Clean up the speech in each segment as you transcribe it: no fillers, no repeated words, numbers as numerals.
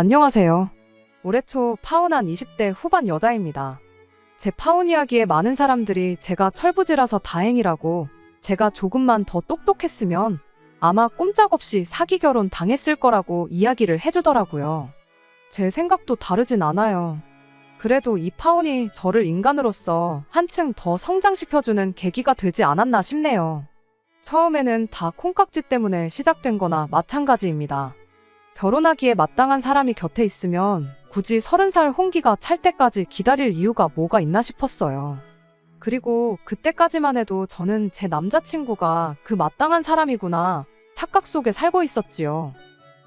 안녕하세요. 올해 초 파혼한 20대 후반 여자입니다. 제 파혼 이야기에 많은 사람들이 제가 철부지라서 다행이라고, 제가 조금만 더 똑똑했으면 아마 꼼짝없이 사기 결혼 당했을 거라고 이야기를 해주더라고요. 제 생각도 다르진 않아요. 그래도 이 파혼이 저를 인간으로서 한층 더 성장시켜주는 계기가 되지 않았나 싶네요. 처음에는 다 콩깍지 때문에 시작된 거나 마찬가지입니다. 결혼하기에 마땅한 사람이 곁에 있으면 굳이 30살 홍기가 찰 때까지 기다릴 이유가 뭐가 있나 싶었어요. 그리고 그때까지만 해도 저는 제 남자친구가 그 마땅한 사람이구나 착각 속에 살고 있었지요.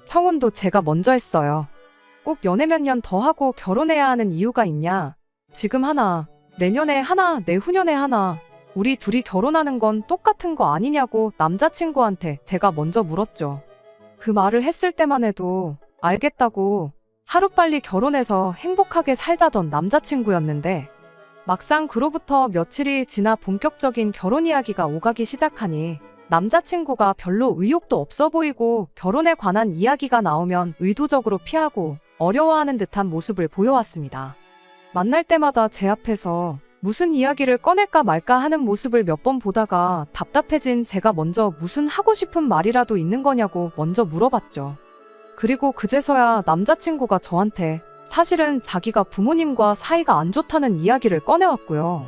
청혼도 제가 먼저 했어요. 꼭 연애 몇 년 더 하고 결혼해야 하는 이유가 있냐? 지금 하나, 내년에 하나, 내후년에 하나, 우리 둘이 결혼하는 건 똑같은 거 아니냐고 남자친구한테 제가 먼저 물었죠. 그 말을 했을 때만 해도 알겠다고 하루빨리 결혼해서 행복하게 살자던 남자친구였는데, 막상 그로부터 며칠이 지나 본격적인 결혼 이야기가 오가기 시작하니 남자친구가 별로 의욕도 없어 보이고, 결혼에 관한 이야기가 나오면 의도적으로 피하고 어려워하는 듯한 모습을 보여왔습니다. 만날 때마다 제 앞에서 무슨 이야기를 꺼낼까 말까 하는 모습을 몇 번 보다가 답답해진 제가 먼저 무슨 하고 싶은 말이라도 있는 거냐고 먼저 물어봤죠. 그리고 그제서야 남자친구가 저한테 사실은 자기가 부모님과 사이가 안 좋다는 이야기를 꺼내왔고요.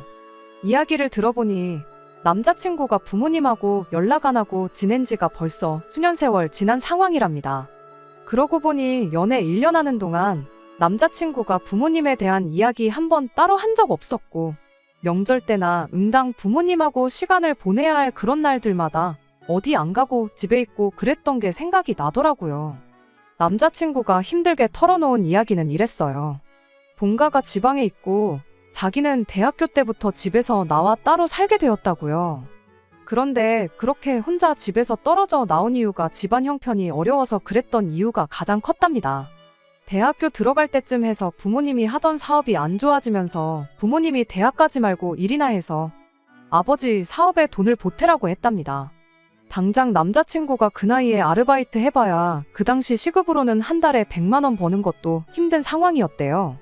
이야기를 들어보니 남자친구가 부모님하고 연락 안 하고 지낸 지가 벌써 수년 세월 지난 상황이랍니다. 그러고 보니 연애 1년 하는 동안 남자친구가 부모님에 대한 이야기 한 번 따로 한 적 없었고, 명절 때나 응당 부모님하고 시간을 보내야 할 그런 날들마다 어디 안 가고 집에 있고 그랬던 게 생각이 나더라고요. 남자친구가 힘들게 털어놓은 이야기는 이랬어요. 본가가 지방에 있고 자기는 대학교 때부터 집에서 나와 따로 살게 되었다고요. 그런데 그렇게 혼자 집에서 떨어져 나온 이유가 집안 형편이 어려워서 그랬던 이유가 가장 컸답니다. 대학교 들어갈 때쯤 해서 부모님이 하던 사업이 안 좋아지면서 부모님이 대학 가지 말고 일이나 해서 아버지 사업에 돈을 보태라고 했답니다. 당장 남자친구가 그 나이에 아르바이트 해봐야 그 당시 시급으로는 한 달에 100만 원 버는 것도 힘든 상황이었대요.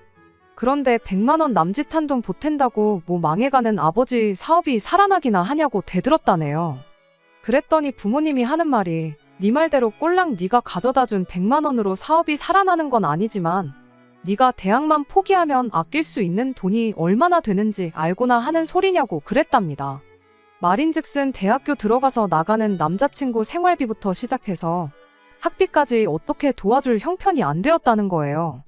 그런데 100만 원 남짓한 돈 보탠다고 뭐 망해가는 아버지 사업이 살아나기나 하냐고 대들었다네요. 그랬더니 부모님이 하는 말이, 네 말대로 꼴랑 네가 가져다준 100만 원으로 사업이 살아나는 건 아니지만 네가 대학만 포기하면 아낄 수 있는 돈이 얼마나 되는지 알고나 하는 소리냐고 그랬답니다. 말인즉슨 대학교 들어가서 나가는 남자친구 생활비부터 시작해서 학비까지 어떻게 도와줄 형편이 안 되었다는 거예요.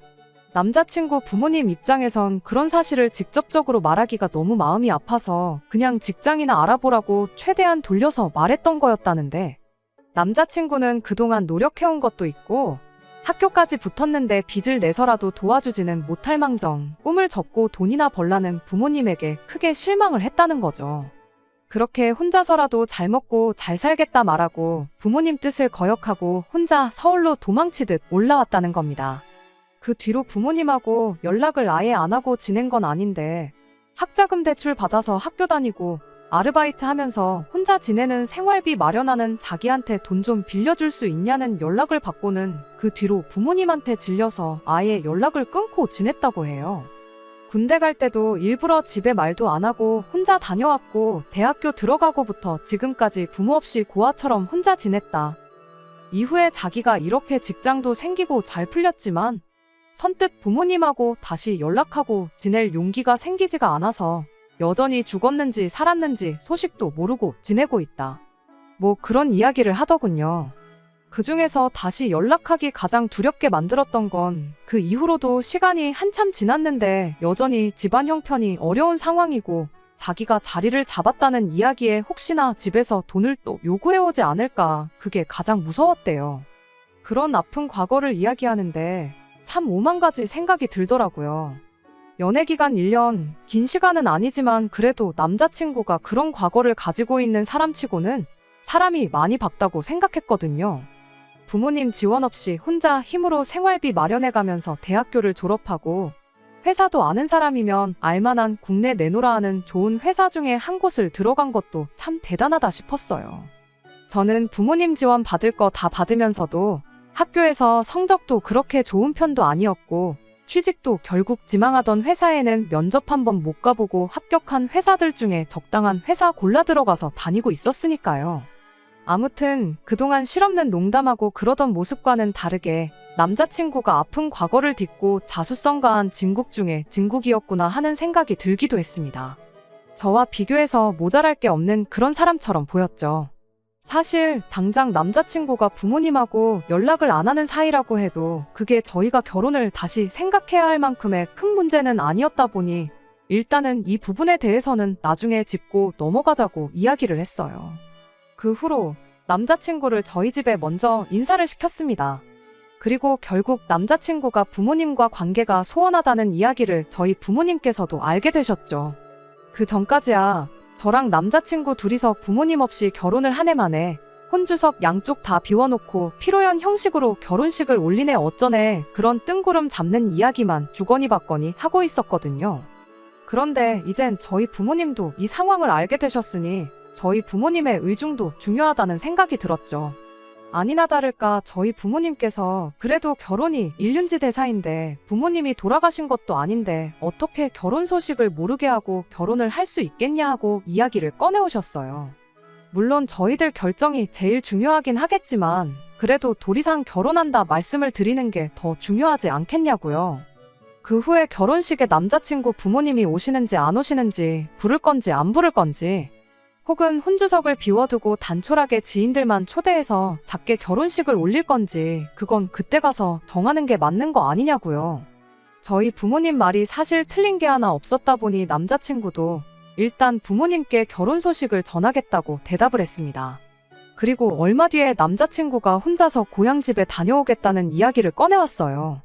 남자친구 부모님 입장에선 그런 사실을 직접적으로 말하기가 너무 마음이 아파서 그냥 직장이나 알아보라고 최대한 돌려서 말했던 거였다는데, 남자친구는 그동안 노력해온 것도 있고 학교까지 붙었는데 빚을 내서라도 도와주지는 못할 망정 꿈을 접고 돈이나 벌라는 부모님에게 크게 실망을 했다는 거죠. 그렇게 혼자서라도 잘 먹고 잘 살겠다 말하고 부모님 뜻을 거역하고 혼자 서울로 도망치듯 올라왔다는 겁니다. 그 뒤로 부모님하고 연락을 아예 안 하고 지낸 건 아닌데, 학자금 대출 받아서 학교 다니고 아르바이트 하면서 혼자 지내는 생활비 마련하는 자기한테 돈 좀 빌려줄 수 있냐는 연락을 받고는 그 뒤로 부모님한테 질려서 아예 연락을 끊고 지냈다고 해요. 군대 갈 때도 일부러 집에 말도 안 하고 혼자 다녀왔고, 대학교 들어가고부터 지금까지 부모 없이 고아처럼 혼자 지냈다. 이후에 자기가 이렇게 직장도 생기고 잘 풀렸지만 선뜻 부모님하고 다시 연락하고 지낼 용기가 생기지가 않아서 여전히 죽었는지 살았는지 소식도 모르고 지내고 있다. 뭐 그런 이야기를 하더군요. 그 중에서 다시 연락하기 가장 두렵게 만들었던 건 그 이후로도 시간이 한참 지났는데 여전히 집안 형편이 어려운 상황이고 자기가 자리를 잡았다는 이야기에 혹시나 집에서 돈을 또 요구해오지 않을까, 그게 가장 무서웠대요. 그런 아픈 과거를 이야기하는데 참 오만 가지 생각이 들더라고요. 연애기간 1년, 긴 시간은 아니지만 그래도 남자친구가 그런 과거를 가지고 있는 사람치고는 사람이 많이 밝다고 생각했거든요. 부모님 지원 없이 혼자 힘으로 생활비 마련해가면서 대학교를 졸업하고 회사도 아는 사람이면 알만한 국내 내노라 하는 좋은 회사 중에 한 곳을 들어간 것도 참 대단하다 싶었어요. 저는 부모님 지원 받을 거 다 받으면서도 학교에서 성적도 그렇게 좋은 편도 아니었고 취직도 결국 지망하던 회사에는 면접 한 번 못 가보고 합격한 회사들 중에 적당한 회사 골라 들어가서 다니고 있었으니까요. 아무튼 그동안 실없는 농담하고 그러던 모습과는 다르게 남자친구가 아픈 과거를 딛고 자수성 가한 진국 중에 진국이었구나 하는 생각이 들기도 했습니다. 저와 비교해서 모자랄 게 없는 그런 사람처럼 보였죠. 사실 당장 남자친구가 부모님하고 연락을 안 하는 사이라고 해도 그게 저희가 결혼을 다시 생각해야 할 만큼의 큰 문제는 아니었다 보니 일단은 이 부분에 대해서는 나중에 짚고 넘어가자고 이야기를 했어요. 그 후로 남자친구를 저희 집에 먼저 인사를 시켰습니다. 그리고 결국 남자친구가 부모님과 관계가 소원하다는 이야기를 저희 부모님께서도 알게 되셨죠. 그 전까지야 저랑 남자친구 둘이서 부모님 없이 결혼을 한 해 만에 혼주석 양쪽 다 비워놓고 피로연 형식으로 결혼식을 올리네 어쩌네 그런 뜬구름 잡는 이야기만 주거니 받거니 하고 있었거든요. 그런데 이젠 저희 부모님도 이 상황을 알게 되셨으니 저희 부모님의 의중도 중요하다는 생각이 들었죠. 아니나 다를까 저희 부모님께서 그래도 결혼이 일륜지 대사인데 부모님이 돌아가신 것도 아닌데 어떻게 결혼 소식을 모르게 하고 결혼을 할 수 있겠냐 하고 이야기를 꺼내오셨어요. 물론 저희들 결정이 제일 중요하긴 하겠지만 그래도 도리상 결혼한다 말씀을 드리는 게 더 중요하지 않겠냐고요. 그 후에 결혼식에 남자친구 부모님이 오시는지 안 오시는지 부를 건지 안 부를 건지 혹은 혼주석을 비워두고 단촐하게 지인들만 초대해서 작게 결혼식을 올릴 건지 그건 그때 가서 정하는 게 맞는 거 아니냐고요. 저희 부모님 말이 사실 틀린 게 하나 없었다 보니 남자친구도 일단 부모님께 결혼 소식을 전하겠다고 대답을 했습니다. 그리고 얼마 뒤에 남자친구가 혼자서 고향집에 다녀오겠다는 이야기를 꺼내왔어요.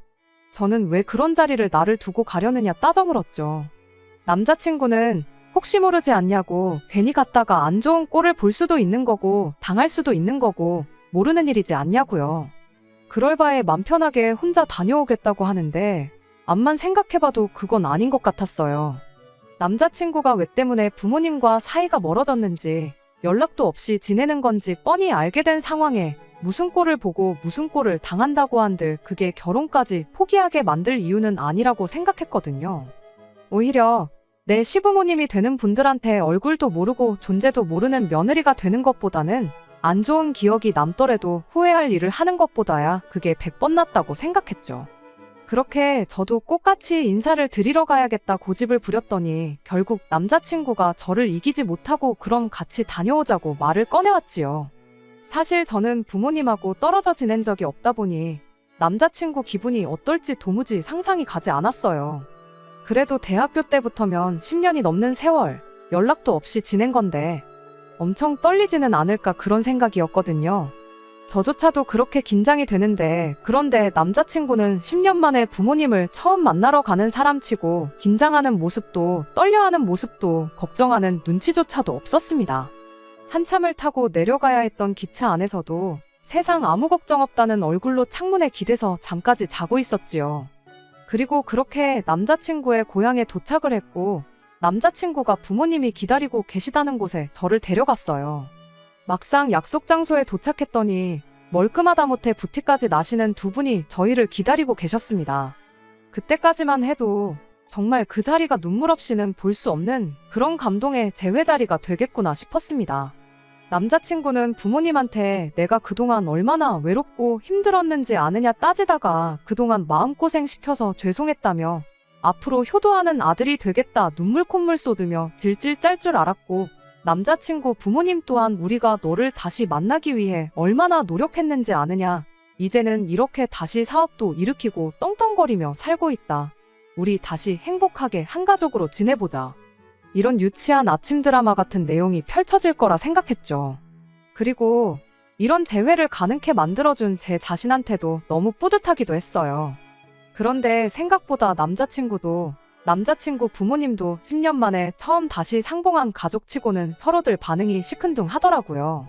저는 왜 그런 자리를 나를 두고 가려느냐 따져 물었죠. 남자친구는 혹시 모르지 않냐고 괜히 갔다가 안 좋은 꼴을 볼 수도 있는 거고 당할 수도 있는 거고 모르는 일이지 않냐고요. 그럴 바에 맘 편하게 혼자 다녀오겠다고 하는데 암만 생각해봐도 그건 아닌 것 같았어요. 남자친구가 왜 때문에 부모님과 사이가 멀어졌는지 연락도 없이 지내는 건지 뻔히 알게 된 상황에 무슨 꼴을 보고 무슨 꼴을 당한다고 한들 그게 결혼까지 포기하게 만들 이유는 아니라고 생각했거든요. 오히려 내 시부모님이 되는 분들한테 얼굴도 모르고 존재도 모르는 며느리가 되는 것보다는 안 좋은 기억이 남더라도 후회할 일을 하는 것보다야 그게 100번 낫다고 생각했죠. 그렇게 저도 꼭같이 인사를 드리러 가야겠다 고집을 부렸더니 결국 남자친구가 저를 이기지 못하고 그럼 같이 다녀오자고 말을 꺼내왔지요. 사실 저는 부모님하고 떨어져 지낸 적이 없다 보니 남자친구 기분이 어떨지 도무지 상상이 가지 않았어요. 그래도 대학교 때부터면 10년이 넘는 세월 연락도 없이 지낸 건데 엄청 떨리지는 않을까 그런 생각이었거든요. 저조차도 그렇게 긴장이 되는데 그런데 남자친구는 10년 만에 부모님을 처음 만나러 가는 사람치고 긴장하는 모습도 떨려하는 모습도 걱정하는 눈치조차도 없었습니다. 한참을 타고 내려가야 했던 기차 안에서도 세상 아무 걱정 없다는 얼굴로 창문에 기대서 잠까지 자고 있었지요. 그리고 그렇게 남자친구의 고향에 도착을 했고 남자친구가 부모님이 기다리고 계시다는 곳에 저를 데려갔어요. 막상 약속 장소에 도착했더니 멀끔하다 못해 부티까지 나시는 두 분이 저희를 기다리고 계셨습니다. 그때까지만 해도 정말 그 자리가 눈물 없이는 볼 수 없는 그런 감동의 재회 자리가 되겠구나 싶었습니다. 남자친구는 부모님한테 내가 그동안 얼마나 외롭고 힘들었는지 아느냐 따지다가 그동안 마음고생 시켜서 죄송했다며 앞으로 효도하는 아들이 되겠다 눈물 콧물 쏟으며 질질 짤 줄 알았고 남자친구 부모님 또한 우리가 너를 다시 만나기 위해 얼마나 노력했는지 아느냐. 이제는 이렇게 다시 사업도 일으키고 떵떵거리며 살고 있다. 우리 다시 행복하게 한 가족으로 지내보자. 이런 유치한 아침 드라마 같은 내용이 펼쳐질 거라 생각했죠. 그리고 이런 재회를 가능케 만들어준 제 자신한테도 너무 뿌듯하기도 했어요. 그런데 생각보다 남자친구 부모님도 10년 만에 처음 다시 상봉한 가족치고는 서로들 반응이 시큰둥하더라고요.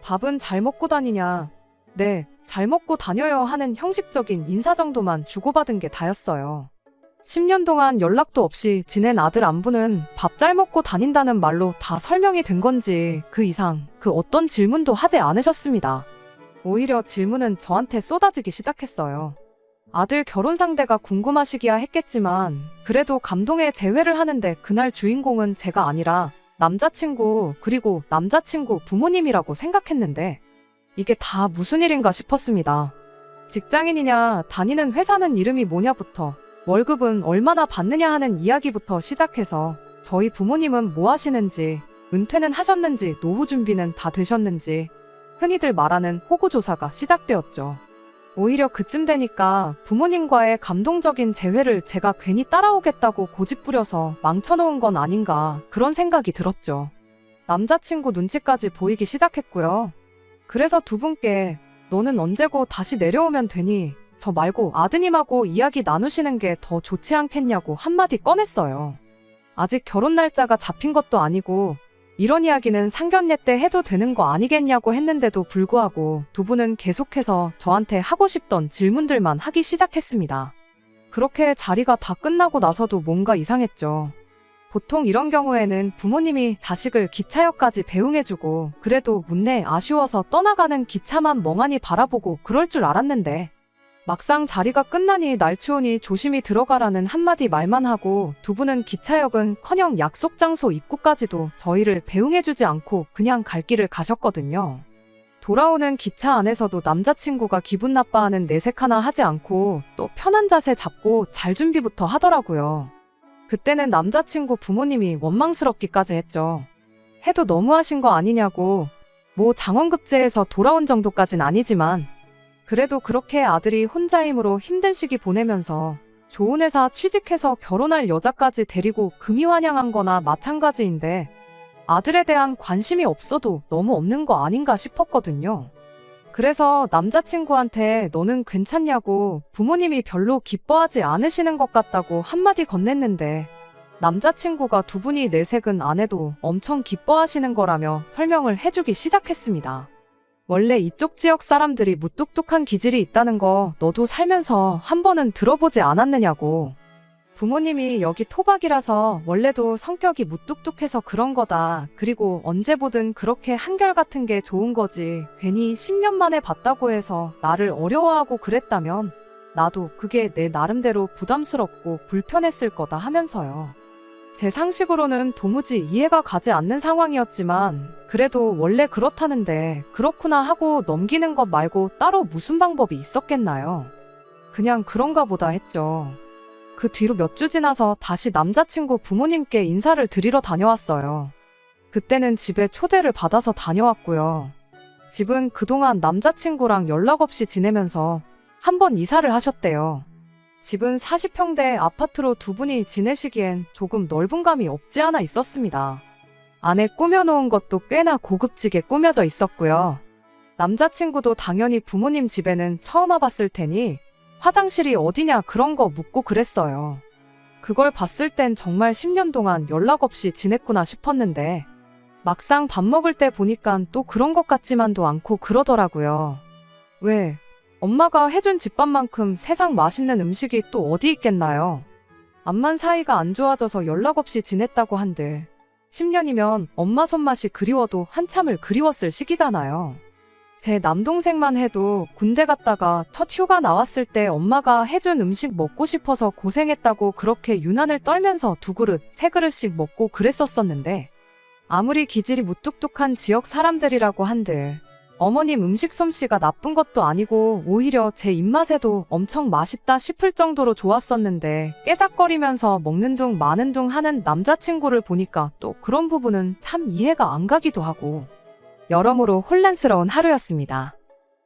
밥은 잘 먹고 다니냐? 네, 잘 먹고 다녀요 하는 형식적인 인사 정도만 주고받은 게 다였어요. 10년 동안 연락도 없이 지낸 아들 안부는 밥 잘 먹고 다닌다는 말로 다 설명이 된 건지 그 이상 그 어떤 질문도 하지 않으셨습니다. 오히려 질문은 저한테 쏟아지기 시작했어요. 아들 결혼 상대가 궁금하시기야 했겠지만 그래도 감동의 재회를 하는데 그날 주인공은 제가 아니라 남자친구 그리고 남자친구 부모님이라고 생각했는데 이게 다 무슨 일인가 싶었습니다. 직장인이냐, 다니는 회사는 이름이 뭐냐부터 월급은 얼마나 받느냐 하는 이야기부터 시작해서 저희 부모님은 뭐 하시는지, 은퇴는 하셨는지, 노후 준비는 다 되셨는지 흔히들 말하는 호구조사가 시작되었죠. 오히려 그쯤 되니까 부모님과의 감동적인 재회를 제가 괜히 따라오겠다고 고집부려서 망쳐놓은 건 아닌가 그런 생각이 들었죠. 남자친구 눈치까지 보이기 시작했고요. 그래서 두 분께 너는 언제고 다시 내려오면 되니 저 말고 아드님하고 이야기 나누시는 게 더 좋지 않겠냐고 한마디 꺼냈어요. 아직 결혼 날짜가 잡힌 것도 아니고 이런 이야기는 상견례 때 해도 되는 거 아니겠냐고 했는데도 불구하고 두 분은 계속해서 저한테 하고 싶던 질문들만 하기 시작했습니다. 그렇게 자리가 다 끝나고 나서도 뭔가 이상했죠. 보통 이런 경우에는 부모님이 자식을 기차역까지 배웅해주고 그래도 문내 아쉬워서 떠나가는 기차만 멍하니 바라보고 그럴 줄 알았는데 막상 자리가 끝나니 날 추우니 조심히 들어가라는 한마디 말만 하고 두 분은 기차역은커녕 약속 장소 입구까지도 저희를 배웅해주지 않고 그냥 갈 길을 가셨거든요. 돌아오는 기차 안에서도 남자친구가 기분 나빠하는 내색 하나 하지 않고 또 편한 자세 잡고 잘 준비부터 하더라고요. 그때는 남자친구 부모님이 원망스럽기까지 했죠. 해도 너무하신 거 아니냐고. 뭐 장원급제에서 돌아온 정도까진 아니지만 그래도 그렇게 아들이 혼자임으로 힘든 시기 보내면서 좋은 회사 취직해서 결혼할 여자까지 데리고 금이 환영한 거나 마찬가지인데 아들에 대한 관심이 없어도 너무 없는 거 아닌가 싶었거든요. 그래서 남자친구한테 너는 괜찮냐고 부모님이 별로 기뻐하지 않으시는 것 같다고 한마디 건넸는데 남자친구가 두 분이 내색은 안 해도 엄청 기뻐하시는 거라며 설명을 해주기 시작했습니다. 원래 이쪽 지역 사람들이 무뚝뚝한 기질이 있다는 거 너도 살면서 한 번은 들어보지 않았느냐고. 부모님이 여기 토박이라서 원래도 성격이 무뚝뚝해서 그런 거다. 그리고 언제 보든 그렇게 한결같은 게 좋은 거지. 괜히 10년 만에 봤다고 해서 나를 어려워하고 그랬다면 나도 그게 내 나름대로 부담스럽고 불편했을 거다 하면서요. 제 상식으로는 도무지 이해가 가지 않는 상황이었지만 그래도 원래 그렇다는데 그렇구나 하고 넘기는 것 말고 따로 무슨 방법이 있었겠나요? 그냥 그런가 보다 했죠. 그 뒤로 몇 주 지나서 다시 남자친구 부모님께 인사를 드리러 다녀왔어요. 그때는 집에 초대를 받아서 다녀왔고요. 집은 그동안 남자친구랑 연락 없이 지내면서 한 번 이사를 하셨대요. 집은 40평대 아파트로 두 분이 지내시기엔 조금 넓은 감이 없지 않아 있었습니다. 안에 꾸며놓은 것도 꽤나 고급지게 꾸며져 있었고요. 남자친구도 당연히 부모님 집에는 처음 와봤을 테니 화장실이 어디냐 그런 거 묻고 그랬어요. 그걸 봤을 땐 정말 10년 동안 연락 없이 지냈구나 싶었는데 막상 밥 먹을 때 보니깐 또 그런 것 같지만도 않고 그러더라고요. 왜? 엄마가 해준 집밥만큼 세상 맛있는 음식이 또 어디 있겠나요? 암만 사이가 안 좋아져서 연락 없이 지냈다고 한들 10년이면 엄마 손맛이 그리워도 한참을 그리웠을 시기잖아요. 제 남동생만 해도 군대 갔다가 첫 휴가 나왔을 때 엄마가 해준 음식 먹고 싶어서 고생했다고 그렇게 유난을 떨면서 두 그릇, 세 그릇씩 먹고 그랬었었는데 아무리 기질이 무뚝뚝한 지역 사람들이라고 한들 어머님 음식 솜씨가 나쁜 것도 아니고 오히려 제 입맛에도 엄청 맛있다 싶을 정도로 좋았었는데 깨작거리면서 먹는 둥 마는 둥 하는 남자친구를 보니까 또 그런 부분은 참 이해가 안 가기도 하고 여러모로 혼란스러운 하루였습니다.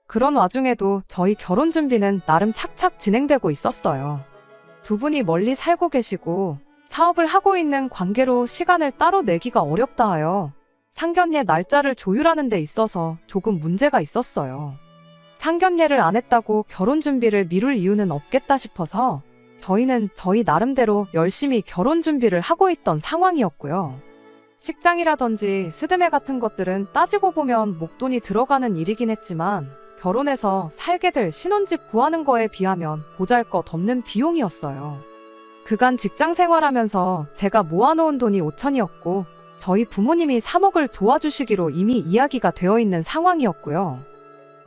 그런 와중에도 저희 결혼 준비는 나름 착착 진행되고 있었어요. 두 분이 멀리 살고 계시고 사업을 하고 있는 관계로 시간을 따로 내기가 어렵다 하여 상견례 날짜를 조율하는 데 있어서 조금 문제가 있었어요. 상견례를 안 했다고 결혼 준비를 미룰 이유는 없겠다 싶어서 저희는 저희 나름대로 열심히 결혼 준비를 하고 있던 상황이었고요. 식장이라든지 스드메 같은 것들은 따지고 보면 목돈이 들어가는 일이긴 했지만 결혼해서 살게 될 신혼집 구하는 거에 비하면 보잘것없는 비용이었어요. 그간 직장 생활하면서 제가 모아놓은 돈이 5천이었고 저희 부모님이 3억을 도와주시기로 이미 이야기가 되어 있는 상황이었고요.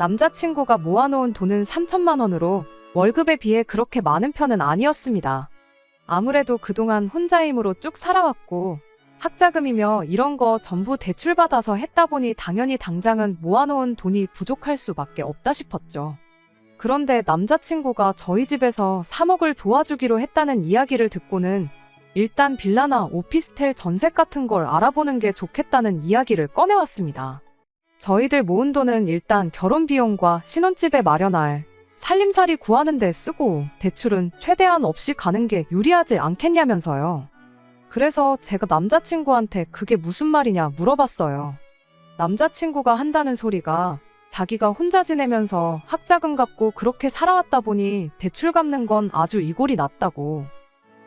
남자친구가 모아놓은 돈은 3천만 원으로 월급에 비해 그렇게 많은 편은 아니었습니다. 아무래도 그동안 혼자 힘으로 쭉 살아왔고 학자금이며 이런 거 전부 대출받아서 했다 보니 당연히 당장은 모아놓은 돈이 부족할 수밖에 없다 싶었죠. 그런데 남자친구가 저희 집에서 3억을 도와주기로 했다는 이야기를 듣고는 일단 빌라나 오피스텔 전셋 같은 걸 알아보는 게 좋겠다는 이야기를 꺼내왔습니다. 저희들 모은 돈은 일단 결혼 비용과 신혼집에 마련할 살림살이 구하는 데 쓰고 대출은 최대한 없이 가는 게 유리하지 않겠냐면서요. 그래서 제가 남자친구한테 그게 무슨 말이냐 물어봤어요. 남자친구가 한다는 소리가 자기가 혼자 지내면서 학자금 갚고 그렇게 살아왔다 보니 대출 갚는 건 아주 이골이 났다고.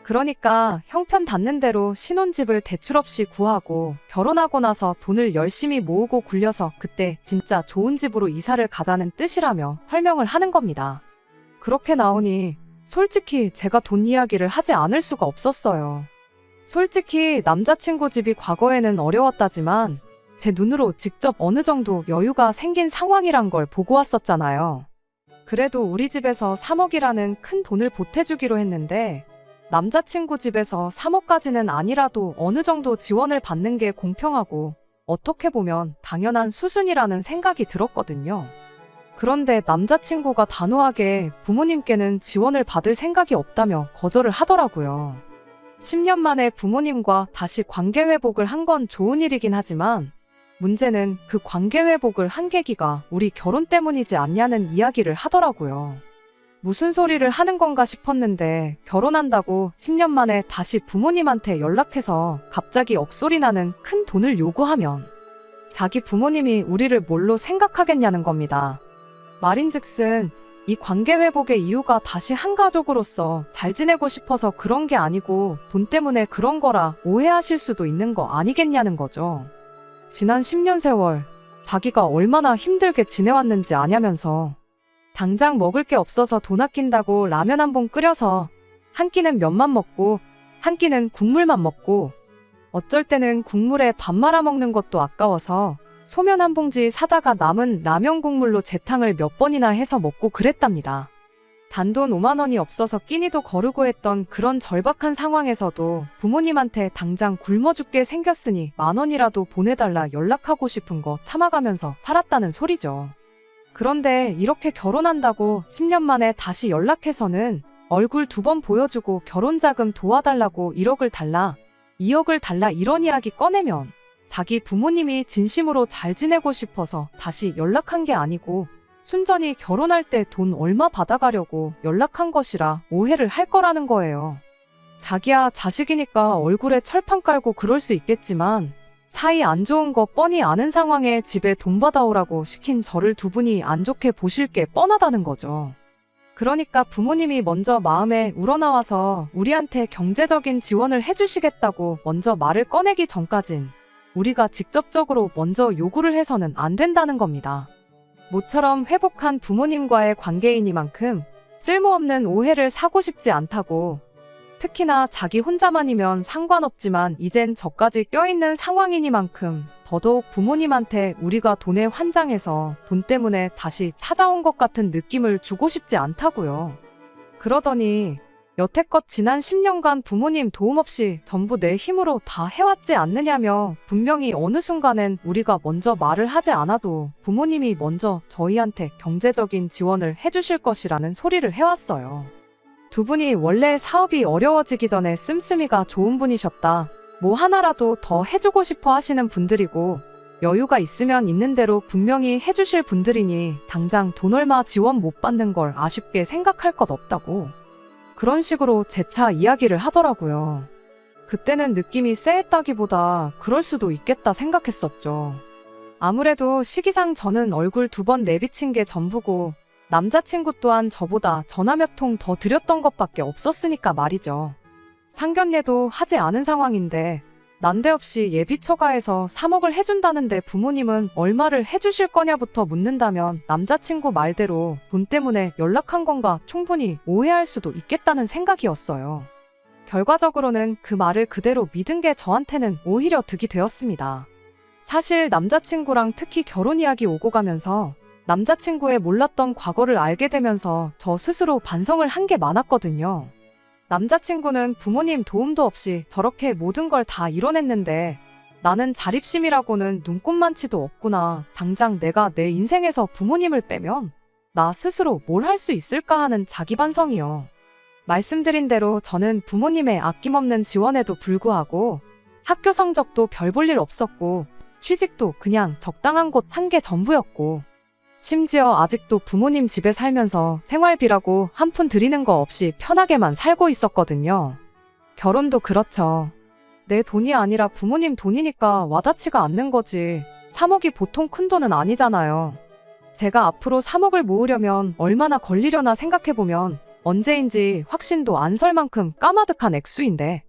그러니까 형편 닿는 대로 신혼집을 대출 없이 구하고 결혼하고 나서 돈을 열심히 모으고 굴려서 그때 진짜 좋은 집으로 이사를 가자는 뜻이라며 설명을 하는 겁니다. 그렇게 나오니 솔직히 제가 돈 이야기를 하지 않을 수가 없었어요. 솔직히 남자친구 집이 과거에는 어려웠다지만 제 눈으로 직접 어느 정도 여유가 생긴 상황이란 걸 보고 왔었잖아요. 그래도 우리 집에서 3억이라는 큰 돈을 보태주기로 했는데 남자친구 집에서 3억까지는 아니라도 어느 정도 지원을 받는 게 공평하고 어떻게 보면 당연한 수순이라는 생각이 들었거든요. 그런데 남자친구가 단호하게 부모님께는 지원을 받을 생각이 없다며 거절을 하더라고요. 10년 만에 부모님과 다시 관계 회복을 한 건 좋은 일이긴 하지만 문제는 그 관계 회복을 한 계기가 우리 결혼 때문이지 않냐는 이야기를 하더라고요. 무슨 소리를 하는 건가 싶었는데 결혼한다고 10년 만에 다시 부모님한테 연락해서 갑자기 억소리 나는 큰 돈을 요구하면 자기 부모님이 우리를 뭘로 생각하겠냐는 겁니다. 말인즉슨 이 관계 회복의 이유가 다시 한 가족으로서 잘 지내고 싶어서 그런 게 아니고 돈 때문에 그런 거라 오해하실 수도 있는 거 아니겠냐는 거죠. 지난 10년 세월 자기가 얼마나 힘들게 지내왔는지 아냐면서 당장 먹을 게 없어서 돈 아낀다고 라면 한 봉 끓여서 한 끼는 면만 먹고 한 끼는 국물만 먹고 어쩔 때는 국물에 밥 말아 먹는 것도 아까워서 소면 한 봉지 사다가 남은 라면 국물로 재탕을 몇 번이나 해서 먹고 그랬답니다. 단돈 5만 원이 없어서 끼니도 거르고 했던 그런 절박한 상황에서도 부모님한테 당장 굶어 죽게 생겼으니 10,000원이라도 보내달라 연락하고 싶은 거 참아가면서 살았다는 소리죠. 그런데 이렇게 결혼한다고 10년 만에 다시 연락해서는 얼굴 2번 보여주고 결혼자금 도와달라고 1억을 달라, 2억을 달라 이런 이야기 꺼내면 자기 부모님이 진심으로 잘 지내고 싶어서 다시 연락한 게 아니고 순전히 결혼할 때 돈 얼마 받아가려고 연락한 것이라 오해를 할 거라는 거예요. 자기야 자식이니까 얼굴에 철판 깔고 그럴 수 있겠지만 사이 안 좋은 거 뻔히 아는 상황에 집에 돈 받아오라고 시킨 저를 두 분이 안 좋게 보실 게 뻔하다는 거죠. 그러니까 부모님이 먼저 마음에 우러나와서 우리한테 경제적인 지원을 해주시겠다고 먼저 말을 꺼내기 전까진 우리가 직접적으로 먼저 요구를 해서는 안 된다는 겁니다. 모처럼 회복한 부모님과의 관계이니만큼 쓸모없는 오해를 사고 싶지 않다고. 특히나 자기 혼자만이면 상관없지만 이젠 저까지 껴있는 상황이니만큼 더더욱 부모님한테 우리가 돈에 환장해서 돈 때문에 다시 찾아온 것 같은 느낌을 주고 싶지 않다고요. 그러더니 여태껏 지난 10년간 부모님 도움 없이 전부 내 힘으로 다 해왔지 않느냐며 분명히 어느 순간엔 우리가 먼저 말을 하지 않아도 부모님이 먼저 저희한테 경제적인 지원을 해주실 것이라는 소리를 해왔어요. 두 분이 원래 사업이 어려워지기 전에 씀씀이가 좋은 분이셨다. 뭐 하나라도 더 해주고 싶어 하시는 분들이고 여유가 있으면 있는 대로 분명히 해주실 분들이니 당장 돈 얼마 지원 못 받는 걸 아쉽게 생각할 것 없다고. 그런 식으로 재차 이야기를 하더라고요. 그때는 느낌이 쎄했다기보다 그럴 수도 있겠다 생각했었죠. 아무래도 시기상 저는 얼굴 2번 내비친 게 전부고 남자친구 또한 저보다 전화 몇 통 더 드렸던 것밖에 없었으니까 말이죠. 상견례도 하지 않은 상황인데 난데없이 예비 처가에서 3억을 해준다는데 부모님은 얼마를 해주실 거냐부터 묻는다면 남자친구 말대로 돈 때문에 연락한 건가 충분히 오해할 수도 있겠다는 생각이었어요. 결과적으로는 그 말을 그대로 믿은 게 저한테는 오히려 득이 되었습니다. 사실 남자친구랑 특히 결혼 이야기 오고 가면서 남자친구의 몰랐던 과거를 알게 되면서 저 스스로 반성을 한 게 많았거든요. 남자친구는 부모님 도움도 없이 저렇게 모든 걸 다 이뤄냈는데 나는 자립심이라고는 눈꼽만치도 없구나. 당장 내가 내 인생에서 부모님을 빼면 나 스스로 뭘 할 수 있을까 하는 자기 반성이요. 말씀드린 대로 저는 부모님의 아낌없는 지원에도 불구하고 학교 성적도 별 볼 일 없었고 취직도 그냥 적당한 곳 한 게 전부였고 심지어 아직도 부모님 집에 살면서 생활비라고 한 푼 드리는 거 없이 편하게만 살고 있었거든요. 결혼도 그렇죠. 내 돈이 아니라 부모님 돈이니까 와닿지가 않는 거지. 3억이 보통 큰 돈은 아니잖아요. 제가 앞으로 3억을 모으려면 얼마나 걸리려나 생각해보면 언제인지 확신도 안 설 만큼 까마득한 액수인데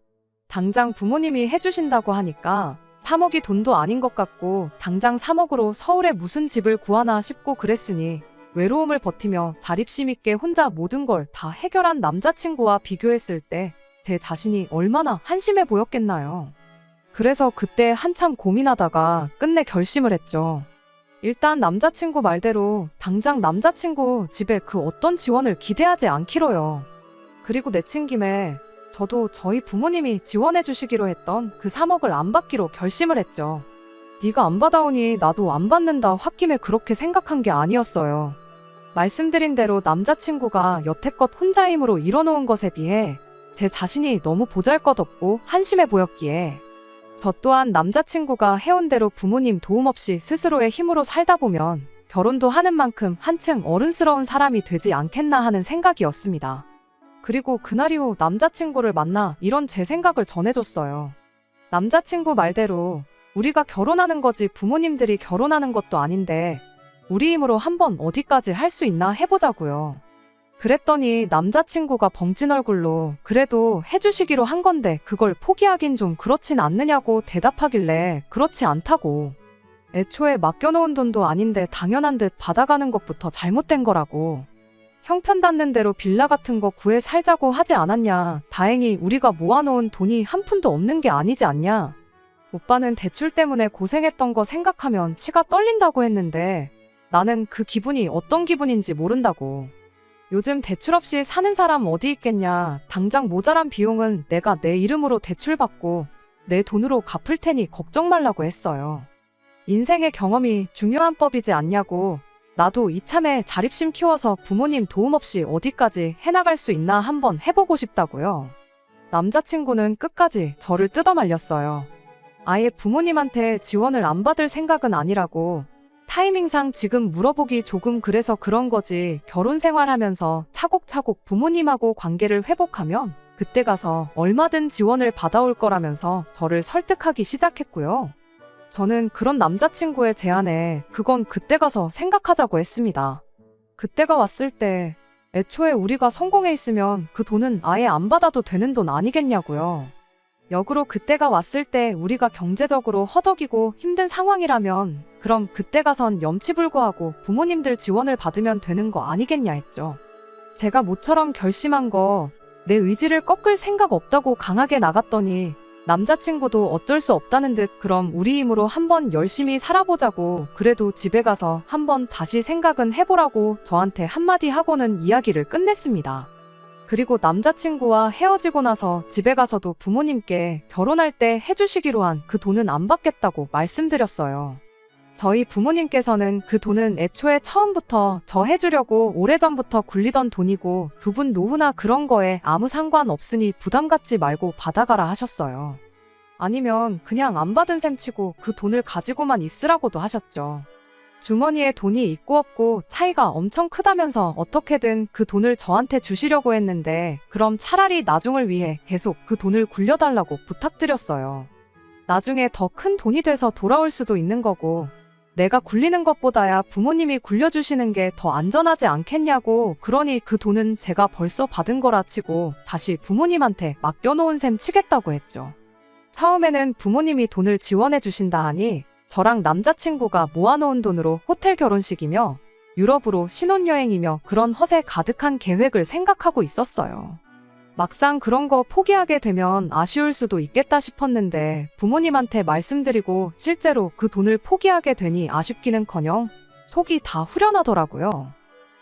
당장 부모님이 해주신다고 하니까 3억이 돈도 아닌 것 같고 당장 3억으로 서울에 무슨 집을 구하나 싶고 그랬으니 외로움을 버티며 자립심 있게 혼자 모든 걸 다 해결한 남자친구와 비교했을 때 제 자신이 얼마나 한심해 보였겠나요. 그래서 그때 한참 고민하다가 끝내 결심을 했죠. 일단 남자친구 말대로 당장 남자친구 집에 그 어떤 지원을 기대하지 않기로요. 그리고 내친 김에 저도 저희 부모님이 지원해 주시기로 했던 그 3억을 안 받기로 결심을 했죠. 네가 안 받아오니 나도 안 받는다 홧김에 그렇게 생각한 게 아니었어요. 말씀드린 대로 남자친구가 여태껏 혼자 힘으로 이뤄놓은 것에 비해 제 자신이 너무 보잘것없고 한심해 보였기에 저 또한 남자친구가 해온 대로 부모님 도움 없이 스스로의 힘으로 살다 보면 결혼도 하는 만큼 한층 어른스러운 사람이 되지 않겠나 하는 생각이었습니다. 그리고 그날 이후 남자친구를 만나 이런 제 생각을 전해줬어요. 남자친구 말대로 우리가 결혼하는 거지 부모님들이 결혼하는 것도 아닌데 우리 힘으로 한번 어디까지 할 수 있나 해보자고요. 그랬더니 남자친구가 벙찐 얼굴로 그래도 해주시기로 한 건데 그걸 포기하긴 좀 그렇진 않느냐고 대답하길래 그렇지 않다고. 애초에 맡겨놓은 돈도 아닌데 당연한 듯 받아가는 것부터 잘못된 거라고. 형편 닿는 대로 빌라 같은 거 구해 살자고 하지 않았냐. 다행히 우리가 모아놓은 돈이 한 푼도 없는 게 아니지 않냐. 오빠는 대출 때문에 고생했던 거 생각하면 치가 떨린다고 했는데 나는 그 기분이 어떤 기분인지 모른다고. 요즘 대출 없이 사는 사람 어디 있겠냐. 당장 모자란 비용은 내가 내 이름으로 대출받고 내 돈으로 갚을 테니 걱정 말라고 했어요. 인생의 경험이 중요한 법이지 않냐고. 나도 이참에 자립심 키워서 부모님 도움 없이 어디까지 해나갈 수 있나 한번 해보고 싶다고요. 남자친구는 끝까지 저를 뜯어말렸어요. 아예 부모님한테 지원을 안 받을 생각은 아니라고. 타이밍상 지금 물어보기 조금 그래서 그런 거지. 결혼 생활하면서 차곡차곡 부모님하고 관계를 회복하면 그때 가서 얼마든 지원을 받아올 거라면서 저를 설득하기 시작했고요. 저는 그런 남자친구의 제안에 그건 그때 가서 생각하자고 했습니다. 그때가 왔을 때 애초에 우리가 성공해 있으면 그 돈은 아예 안 받아도 되는 돈 아니겠냐고요. 역으로 그때가 왔을 때 우리가 경제적으로 허덕이고 힘든 상황이라면 그럼 그때 가선 염치불구하고 부모님들 지원을 받으면 되는 거 아니겠냐 했죠. 제가 모처럼 결심한 거 내 의지를 꺾을 생각 없다고 강하게 나갔더니 남자친구도 어쩔 수 없다는 듯 그럼 우리 힘으로 한번 열심히 살아보자고 그래도 집에 가서 한번 다시 생각은 해보라고 저한테 한마디 하고는 이야기를 끝냈습니다. 그리고 남자친구와 헤어지고 나서 집에 가서도 부모님께 결혼할 때 해주시기로 한 그 돈은 안 받겠다고 말씀드렸어요. 저희 부모님께서는 그 돈은 애초에 처음부터 저 해주려고 오래전부터 굴리던 돈이고 두 분 노후나 그런 거에 아무 상관 없으니 부담 갖지 말고 받아가라 하셨어요. 아니면 그냥 안 받은 셈 치고 그 돈을 가지고만 있으라고도 하셨죠. 주머니에 돈이 있고 없고 차이가 엄청 크다면서 어떻게든 그 돈을 저한테 주시려고 했는데 그럼 차라리 나중을 위해 계속 그 돈을 굴려달라고 부탁드렸어요. 나중에 더 큰 돈이 돼서 돌아올 수도 있는 거고 내가 굴리는 것보다야 부모님이 굴려주시는 게 더 안전하지 않겠냐고. 그러니 그 돈은 제가 벌써 받은 거라 치고 다시 부모님한테 맡겨놓은 셈 치겠다고 했죠. 처음에는 부모님이 돈을 지원해 주신다 하니 저랑 남자친구가 모아놓은 돈으로 호텔 결혼식이며 유럽으로 신혼여행이며 그런 허세 가득한 계획을 생각하고 있었어요. 막상 그런 거 포기하게 되면 아쉬울 수도 있겠다 싶었는데 부모님한테 말씀드리고 실제로 그 돈을 포기하게 되니 아쉽기는커녕 속이 다 후련하더라고요.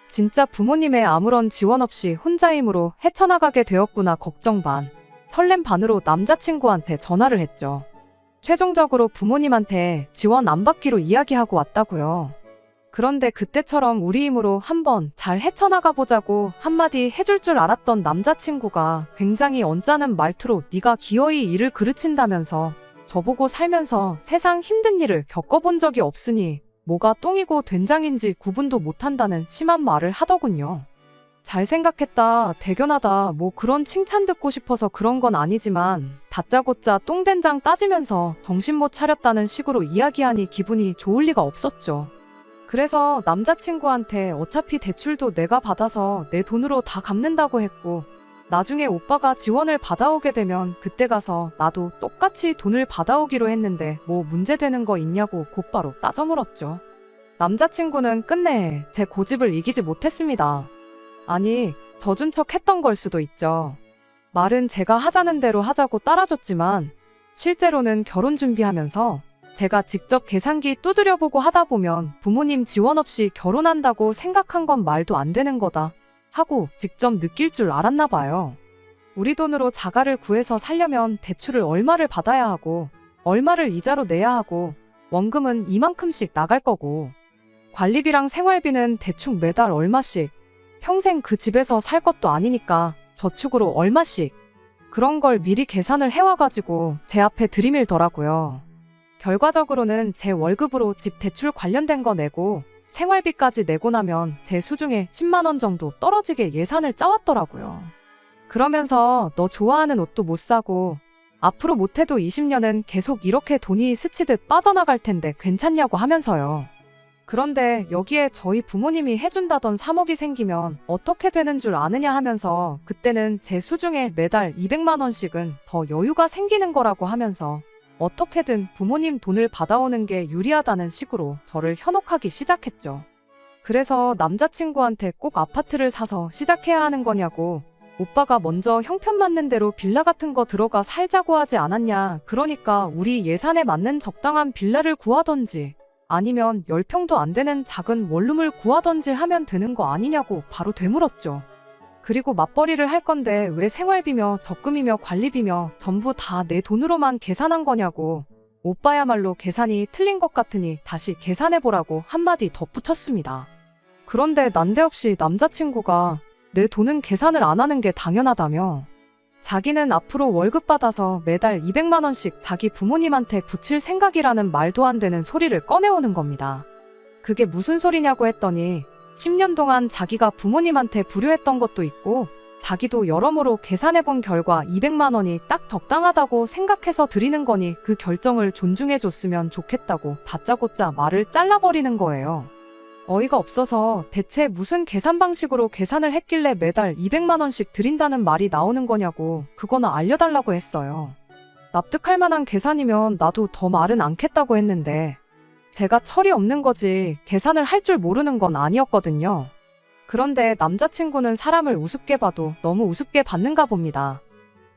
진짜 부모님의 아무런 지원 없이 혼자 힘으로 헤쳐나가게 되었구나 걱정 반, 설렘 반으로 남자친구한테 전화를 했죠. 최종적으로 부모님한테 지원 안 받기로 이야기하고 왔다고요. 그런데 그때처럼 우리 힘으로 한번 잘 헤쳐나가 보자고 한마디 해줄 줄 알았던 남자친구가 굉장히 언짢은 말투로 네가 기어이 일을 그르친다면서 저보고 살면서 세상 힘든 일을 겪어본 적이 없으니 뭐가 똥이고 된장인지 구분도 못한다는 심한 말을 하더군요. 잘 생각했다, 대견하다, 뭐 그런 칭찬 듣고 싶어서 그런 건 아니지만 다짜고짜 똥된장 따지면서 정신 못 차렸다는 식으로 이야기하니 기분이 좋을 리가 없었죠. 그래서 남자친구한테 어차피 대출도 내가 받아서 내 돈으로 다 갚는다고 했고 나중에 오빠가 지원을 받아오게 되면 그때 가서 나도 똑같이 돈을 받아오기로 했는데 뭐 문제되는 거 있냐고 곧바로 따져 물었죠. 남자친구는 끝내 제 고집을 이기지 못했습니다. 아니, 져준 척 했던 걸 수도 있죠. 말은 제가 하자는 대로 하자고 따라줬지만 실제로는 결혼 준비하면서 제가 직접 계산기 두드려보고 하다 보면 부모님 지원 없이 결혼한다고 생각한 건 말도 안 되는 거다 하고 직접 느낄 줄 알았나 봐요. 우리 돈으로 자가를 구해서 살려면 대출을 얼마를 받아야 하고 얼마를 이자로 내야 하고 원금은 이만큼씩 나갈 거고 관리비랑 생활비는 대충 매달 얼마씩, 평생 그 집에서 살 것도 아니니까 저축으로 얼마씩, 그런 걸 미리 계산을 해와가지고 제 앞에 들이밀더라고요. 결과적으로는 제 월급으로 집 대출 관련된 거 내고 생활비까지 내고 나면 제 수중에 10만 원 정도 떨어지게 예산을 짜왔더라고요. 그러면서 너 좋아하는 옷도 못 사고 앞으로 못해도 20년은 계속 이렇게 돈이 스치듯 빠져나갈 텐데 괜찮냐고 하면서요. 그런데 여기에 저희 부모님이 해준다던 3억이 생기면 어떻게 되는 줄 아느냐 하면서 그때는 제 수중에 매달 200만 원씩은 더 여유가 생기는 거라고 하면서 어떻게든 부모님 돈을 받아오는 게 유리하다는 식으로 저를 현혹하기 시작했죠. 그래서 남자친구한테 꼭 아파트를 사서 시작해야 하는 거냐고, 오빠가 먼저 형편 맞는 대로 빌라 같은 거 들어가 살자고 하지 않았냐, 그러니까 우리 예산에 맞는 적당한 빌라를 구하던지 아니면 10평도 안 되는 작은 원룸을 구하던지 하면 되는 거 아니냐고 바로 되물었죠. 그리고 맞벌이를 할 건데 왜 생활비며 적금이며 관리비며 전부 다 내 돈으로만 계산한 거냐고, 오빠야말로 계산이 틀린 것 같으니 다시 계산해보라고 한마디 덧붙였습니다. 그런데 난데없이 남자친구가 내 돈은 계산을 안 하는 게 당연하다며 자기는 앞으로 월급 받아서 매달 200만 원씩 자기 부모님한테 붙일 생각이라는 말도 안 되는 소리를 꺼내오는 겁니다. 그게 무슨 소리냐고 했더니 10년 동안 자기가 부모님한테 불효했던 것도 있고 자기도 여러모로 계산해본 결과 200만 원이 딱 적당하다고 생각해서 드리는 거니 그 결정을 존중해줬으면 좋겠다고 다짜고짜 말을 잘라버리는 거예요. 어이가 없어서 대체 무슨 계산 방식으로 계산을 했길래 매달 200만 원씩 드린다는 말이 나오는 거냐고 그거는 알려달라고 했어요. 납득할 만한 계산이면 나도 더 말은 않겠다고 했는데 제가 철이 없는 거지 계산을 할 줄 모르는 건 아니었거든요. 그런데 남자친구는 사람을 우습게 봐도 너무 우습게 받는가 봅니다.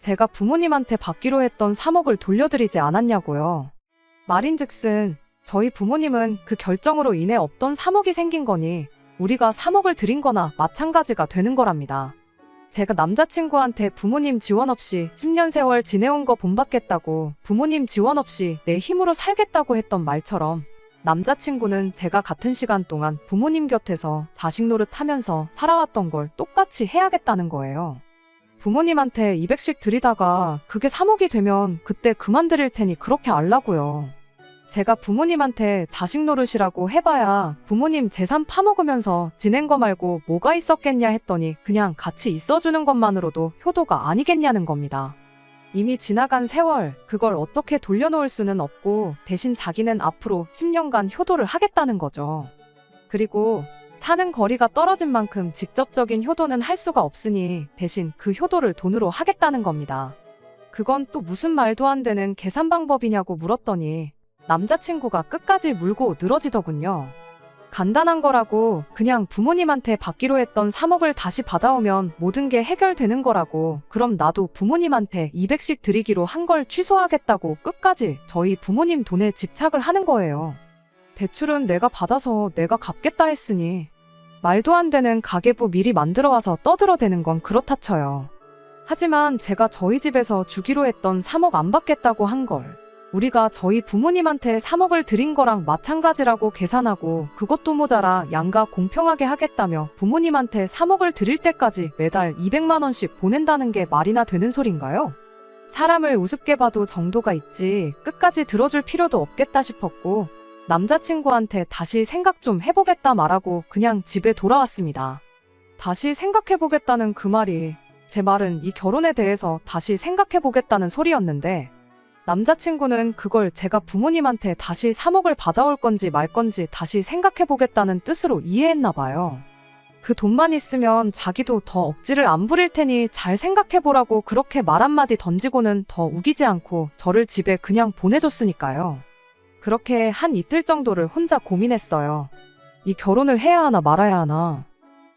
제가 부모님한테 받기로 했던 3억을 돌려드리지 않았냐고요. 말인즉슨 저희 부모님은 그 결정으로 인해 없던 3억이 생긴 거니 우리가 3억을 드린 거나 마찬가지가 되는 거랍니다. 제가 남자친구한테 부모님 지원 없이 10년 세월 지내온 거 본받겠다고 부모님 지원 없이 내 힘으로 살겠다고 했던 말처럼 남자친구는 제가 같은 시간 동안 부모님 곁에서 자식 노릇하면서 살아왔던 걸 똑같이 해야겠다는 거예요. 부모님한테 200씩 드리다가 그게 3억이 되면 그때 그만 드릴 테니 그렇게 알라고요. 제가 부모님한테 자식 노릇이라고 해봐야 부모님 재산 파먹으면서 지낸 거 말고 뭐가 있었겠냐 했더니 그냥 같이 있어주는 것만으로도 효도가 아니겠냐는 겁니다. 이미 지나간 세월, 그걸 어떻게 돌려놓을 수는 없고 대신 자기는 앞으로 10년간 효도를 하겠다는 거죠. 그리고 사는 거리가 떨어진 만큼 직접적인 효도는 할 수가 없으니 대신 그 효도를 돈으로 하겠다는 겁니다. 그건 또 무슨 말도 안 되는 계산 방법이냐고 물었더니 남자친구가 끝까지 물고 늘어지더군요. 간단한 거라고, 그냥 부모님한테 받기로 했던 3억을 다시 받아오면 모든 게 해결되는 거라고, 그럼 나도 부모님한테 200씩 드리기로 한 걸 취소하겠다고 끝까지 저희 부모님 돈에 집착을 하는 거예요. 대출은 내가 받아서 내가 갚겠다 했으니 말도 안 되는 가계부 미리 만들어 와서 떠들어대는 건 그렇다 쳐요. 하지만 제가 저희 집에서 주기로 했던 3억 안 받겠다고 한 걸 우리가 저희 부모님한테 3억을 드린 거랑 마찬가지라고 계산하고 그것도 모자라 양가 공평하게 하겠다며 부모님한테 3억을 드릴 때까지 매달 200만 원씩 보낸다는 게 말이나 되는 소린가요? 사람을 우습게 봐도 정도가 있지 끝까지 들어줄 필요도 없겠다 싶었고 남자친구한테 다시 생각 좀 해보겠다 말하고 그냥 집에 돌아왔습니다. 다시 생각해보겠다는 그 말이 제 말은 이 결혼에 대해서 다시 생각해보겠다는 소리였는데 남자친구는 그걸 제가 부모님한테 다시 3억을 받아올 건지 말 건지 다시 생각해보겠다는 뜻으로 이해했나 봐요. 그 돈만 있으면 자기도 더 억지를 안 부릴 테니 잘 생각해보라고 그렇게 말 한마디 던지고는 더 우기지 않고 저를 집에 그냥 보내줬으니까요. 그렇게 한 이틀 정도를 혼자 고민했어요. 이 결혼을 해야 하나 말아야 하나.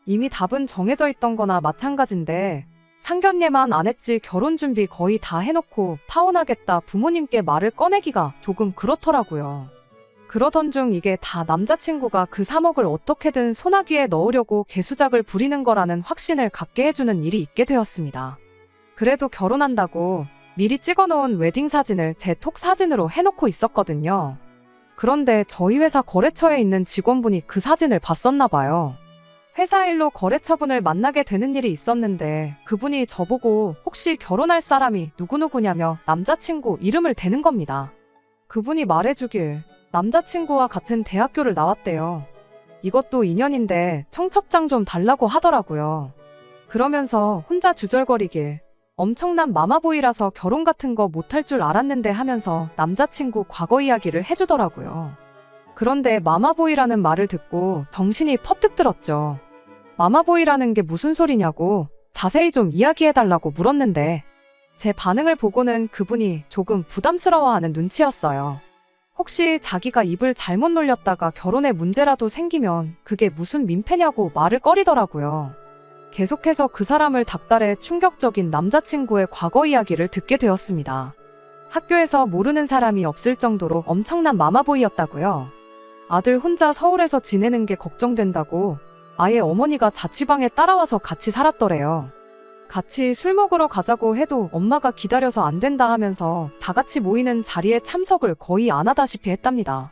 이미 답은 정해져 있던 거나 마찬가지인데 상견례만 안 했지 결혼 준비 거의 다 해놓고 파혼하겠다 부모님께 말을 꺼내기가 조금 그렇더라고요. 그러던 중 이게 다 남자친구가 그 3억을 어떻게든 소나귀에 넣으려고 개수작을 부리는 거라는 확신을 갖게 해주는 일이 있게 되었습니다. 그래도 결혼한다고 미리 찍어놓은 웨딩 사진을 제 톡 사진으로 해놓고 있었거든요. 그런데 저희 회사 거래처에 있는 직원분이 그 사진을 봤었나 봐요. 회사 일로 거래처분을 만나게 되는 일이 있었는데 그분이 저보고 혹시 결혼할 사람이 누구누구냐며 남자친구 이름을 대는 겁니다. 그분이 말해주길 남자친구와 같은 대학교를 나왔대요. 이것도 인연인데 청첩장 좀 달라고 하더라고요. 그러면서 혼자 주절거리길 엄청난 마마보이라서 결혼 같은 거 못할 줄 알았는데 하면서 남자친구 과거 이야기를 해주더라고요. 그런데 마마보이라는 말을 듣고 정신이 퍼뜩 들었죠. 마마보이라는 게 무슨 소리냐고 자세히 좀 이야기해달라고 물었는데 제 반응을 보고는 그분이 조금 부담스러워하는 눈치였어요. 혹시 자기가 입을 잘못 놀렸다가 결혼에 문제라도 생기면 그게 무슨 민폐냐고 말을 꺼리더라고요. 계속해서 그 사람을 닥달해 충격적인 남자친구의 과거 이야기를 듣게 되었습니다. 학교에서 모르는 사람이 없을 정도로 엄청난 마마보이였다고요. 아들 혼자 서울에서 지내는 게 걱정된다고 아예 어머니가 자취방에 따라와서 같이 살았더래요. 같이 술 먹으러 가자고 해도 엄마가 기다려서 안 된다 하면서 다 같이 모이는 자리에 참석을 거의 안 하다시피 했답니다.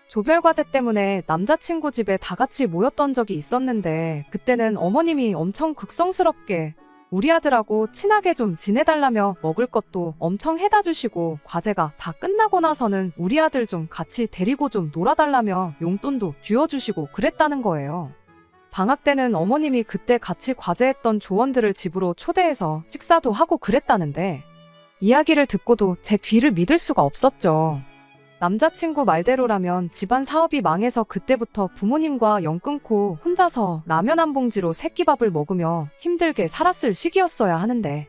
조별과제 때문에 남자친구 집에 다 같이 모였던 적이 있었는데 그때는 어머님이 엄청 극성스럽게 우리 아들하고 친하게 좀 지내달라며 먹을 것도 엄청 해다 주시고 과제가 다 끝나고 나서는 우리 아들 좀 같이 데리고 좀 놀아달라며 용돈도 쥐어주시고 그랬다는 거예요. 방학 때는 어머님이 그때 같이 과제했던 조원들을 집으로 초대해서 식사도 하고 그랬다는데 이야기를 듣고도 제 귀를 믿을 수가 없었죠. 남자친구 말대로라면 집안 사업이 망해서 그때부터 부모님과 연 끊고 혼자서 라면 한 봉지로 새끼밥을 먹으며 힘들게 살았을 시기였어야 하는데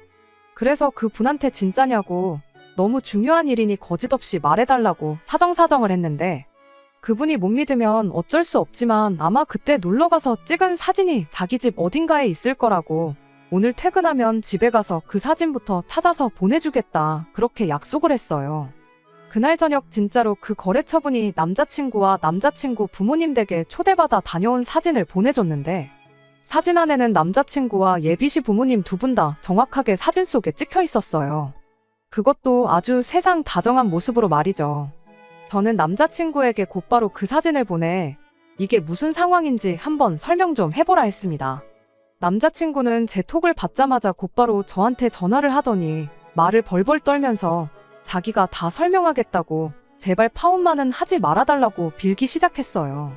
그래서 그 분한테 진짜냐고 너무 중요한 일이니 거짓없이 말해달라고 사정사정을 했는데 그분이 못 믿으면 어쩔 수 없지만 아마 그때 놀러가서 찍은 사진이 자기 집 어딘가에 있을 거라고 오늘 퇴근하면 집에 가서 그 사진부터 찾아서 보내주겠다 그렇게 약속을 했어요. 그날 저녁 진짜로 그 거래처분이 남자친구와 남자친구 부모님 댁에 초대받아 다녀온 사진을 보내줬는데 사진 안에는 남자친구와 예비시 부모님 두 분 다 정확하게 사진 속에 찍혀 있었어요. 그것도 아주 세상 다정한 모습으로 말이죠. 저는 남자친구에게 곧바로 그 사진을 보내 이게 무슨 상황인지 한번 설명 좀 해보라 했습니다. 남자친구는 제 톡을 받자마자 곧바로 저한테 전화를 하더니 말을 벌벌 떨면서 자기가 다 설명하겠다고 제발 파혼만은 하지 말아달라고 빌기 시작했어요.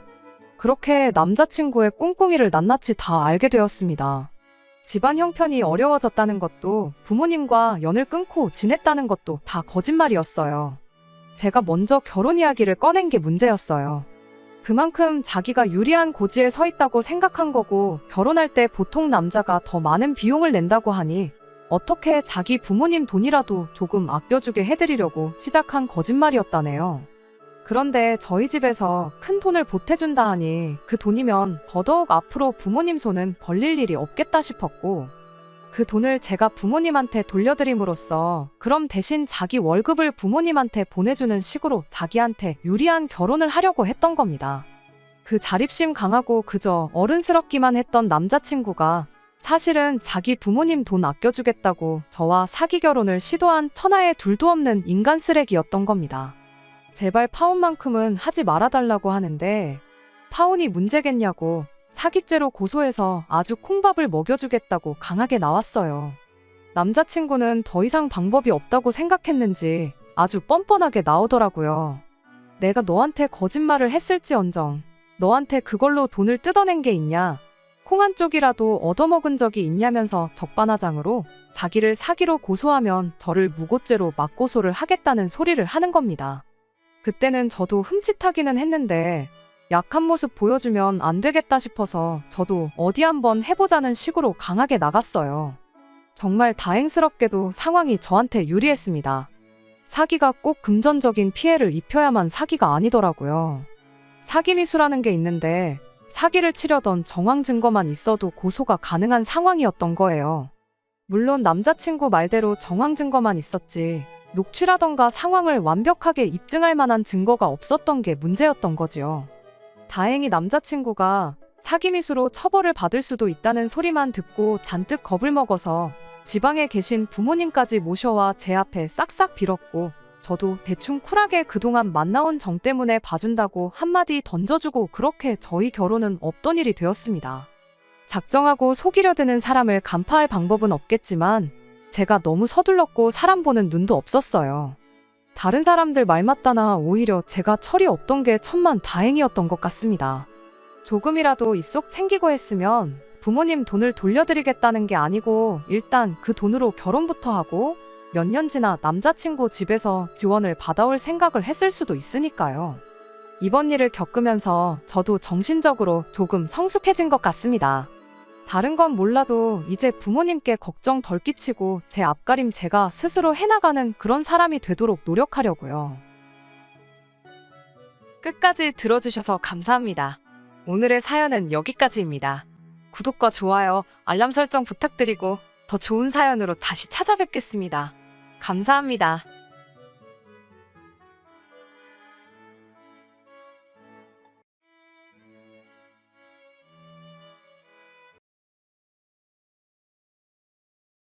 그렇게 남자친구의 꿍꿍이를 낱낱이 다 알게 되었습니다. 집안 형편이 어려워졌다는 것도 부모님과 연을 끊고 지냈다는 것도 다 거짓말이었어요. 제가 먼저 결혼 이야기를 꺼낸 게 문제였어요. 그만큼 자기가 유리한 고지에 서 있다고 생각한 거고 결혼할 때 보통 남자가 더 많은 비용을 낸다고 하니 어떻게 자기 부모님 돈이라도 조금 아껴주게 해드리려고 시작한 거짓말이었다네요. 그런데 저희 집에서 큰 돈을 보태준다 하니 그 돈이면 더더욱 앞으로 부모님 손은 벌릴 일이 없겠다 싶었고 그 돈을 제가 부모님한테 돌려드림으로써 그럼 대신 자기 월급을 부모님한테 보내주는 식으로 자기한테 유리한 결혼을 하려고 했던 겁니다. 그 자립심 강하고 그저 어른스럽기만 했던 남자친구가 사실은 자기 부모님 돈 아껴주겠다고 저와 사기 결혼을 시도한 천하에 둘도 없는 인간 쓰레기였던 겁니다. 제발 파혼만큼은 하지 말아달라고 하는데 파혼이 문제겠냐고 사기죄로 고소해서 아주 콩밥을 먹여주겠다고 강하게 나왔어요. 남자친구는 더 이상 방법이 없다고 생각했는지 아주 뻔뻔하게 나오더라고요. 내가 너한테 거짓말을 했을지언정 너한테 그걸로 돈을 뜯어낸 게 있냐? 콩 한 쪽이라도 얻어먹은 적이 있냐면서 적반하장으로 자기를 사기로 고소하면 저를 무고죄로 맞고소를 하겠다는 소리를 하는 겁니다. 그때는 저도 흠칫하기는 했는데 약한 모습 보여주면 안 되겠다 싶어서 저도 어디 한번 해보자는 식으로 강하게 나갔어요. 정말 다행스럽게도 상황이 저한테 유리했습니다. 사기가 꼭 금전적인 피해를 입혀야만 사기가 아니더라고요. 사기 미수라는 게 있는데 사기를 치려던 정황 증거만 있어도 고소가 가능한 상황이었던 거예요. 물론 남자친구 말대로 정황 증거만 있었지 녹취라던가 상황을 완벽하게 입증할 만한 증거가 없었던 게 문제였던 거지요. 다행히 남자친구가 사기 미수로 처벌을 받을 수도 있다는 소리만 듣고 잔뜩 겁을 먹어서 지방에 계신 부모님까지 모셔와 제 앞에 싹싹 빌었고 저도 대충 쿨하게 그동안 만나온 정 때문에 봐준다고 한마디 던져주고 그렇게 저희 결혼은 없던 일이 되었습니다. 작정하고 속이려 드는 사람을 간파할 방법은 없겠지만 제가 너무 서둘렀고 사람 보는 눈도 없었어요. 다른 사람들 말 맞다나 오히려 제가 철이 없던 게 천만 다행이었던 것 같습니다. 조금이라도 이 속 챙기고 했으면 부모님 돈을 돌려드리겠다는 게 아니고 일단 그 돈으로 결혼부터 하고 몇 년 지나 남자친구 집에서 지원을 받아올 생각을 했을 수도 있으니까요. 이번 일을 겪으면서 저도 정신적으로 조금 성숙해진 것 같습니다. 다른 건 몰라도 이제 부모님께 걱정 덜 끼치고 제 앞가림 제가 스스로 해나가는 그런 사람이 되도록 노력하려고요. 끝까지 들어주셔서 감사합니다. 오늘의 사연은 여기까지입니다. 구독과 좋아요, 알람 설정 부탁드리고 더 좋은 사연으로 다시 찾아뵙겠습니다. 감사합니다.